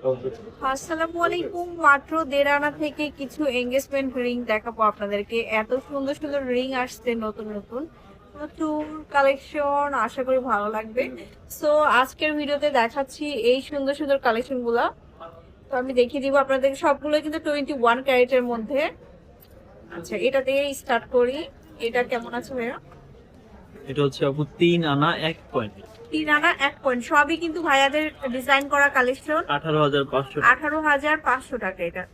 আসসালামু আলাইকুম। মাত্র 1.5 আনা থেকে কিছু এঙ্গেজমেন্ট রিং দেখাবো আপনাদেরকে। এত সুন্দর সুন্দর রিং আসছে নতুন নতুন, প্রচুর কালেকশন, আশা করি ভালো লাগবে। সো আজকের ভিডিওতে দেখাচ্ছি এই সুন্দর সুন্দর কালেকশন গুলা। তো আমি দেখিয়ে দিব আপনাদের, সবগুলো কিন্তু 21 ক্যারেটের মধ্যে। আচ্ছা, এটা দিয়ে স্টার্ট করি। এটা কেমন আছে ভাইয়া? এটা হচ্ছে আপু 3 আনা 1 পয়েন্ট 3 আনা 1 পয়েন্ট, সবই কিন্তু ভাইয়াদের ডিজাইন করা কালেকশন। 18,500 18,500 টাকা এটা।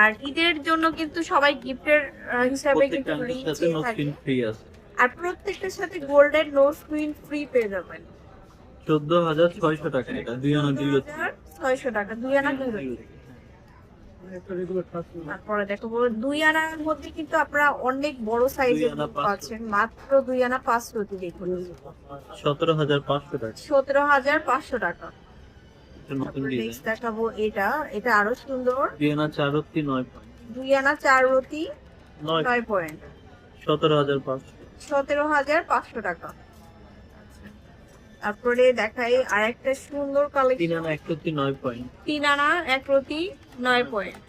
আর ঈদের জন্য কিন্তু সবাই গিফটের হিসাবে কিন্তু রিং সাথে চেয়ে নো থাকে। স্ক্রিন ফ্রি আছে। আর প্রত্যেকটার সাথে গোল্ডেন নো স্ক্রিন ফ্রি পেয়ে যাবেন। 14,600 টাকা এটা 2 আনা 2 রতি। 600 টাকা 2 আনা 2 রতি। তারপরে দেখো 2 আনার মধ্যে কিন্তু আপনারা অনেক বড় সাইজের 2 আনা 500 পাচ্ছেন, মাত্র 2 আনা 5 রতি। দেখুন 17,500 টাকা। 17,500 টাকা। এটা নতুন নেক্সট ডিজাইন। দেখাবো এটা, এটা আরো সুন্দর। 2 আনা 4 রতি 9 পয়েন্ট 2 আনা 4 রতি 9 পয়েন্ট 17,500। 17,500 টাকা। তারপরে দেখাই আরেকটা সুন্দর 3 কালেকশন। আনা 1 রতি 9 পয়েন্ট 3 আনা 1 রতি 9 পয়েন্ট।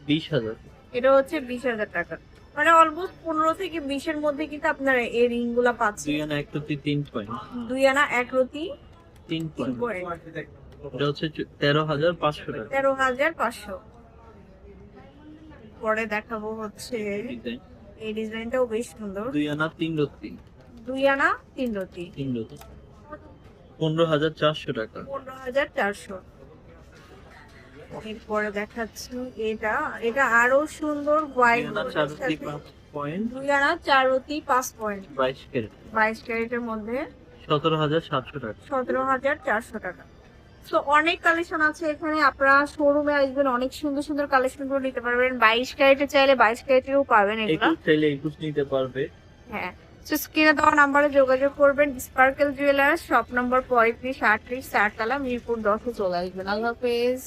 20,000। এটা হচ্ছে 20,000 টাকা। মানে অলমোস্ট 15 থেকে 20 এর মধ্যে কিন্তু আপনারা এই রিং গুলা 2 পাচ্ছেন। আনা 1 রতি 3 পয়েন্ট 2 আনা 1 রতি 3 3 পয়েন্ট। পয়েন্ট। এটা হচ্ছে 13,500 টাকা 13,500। পরে দেখাবো হচ্ছে ডিজাইন। এই ডিজাইনটাও বেশ সুন্দর। 2 আনা 3 রতি 2 আনা 3 রতি 3 রতি 15,400 টাকা 15,400। এরপরে দেখাচ্ছি এটা, এটা আরো সুন্দর 2 হোয়াইট আনা 4 রতি 5 পয়েন্ট 2 আনা 4 রতি 5 পয়েন্ট 22 ক্যারেট 22 ক্যারেটের মধ্যে 17,700 টাকা। 17,400 টাকা। তো অনেক কালেকশন আছে এখানে, আপনারা শোরুমে আসবেন, অনেক সুন্দর সুন্দর কালেকশন গুলো নিতে পারবেন। 22 ক্যারেটে চাইলে 22 ক্যারেটেরও পাবেন এগুলো। 21 চাইলে 21 নিতে পারবে। হ্যাঁ, তো স্ক্রিনে দেওয়া নাম্বারে যোগাযোগ করবেন। স্পার্কেল জুয়েলার্স, শপ নম্বর 3538 4 তলা, মিরপুর 10 চলে আসবেন। আল্লাহ হাফেজ।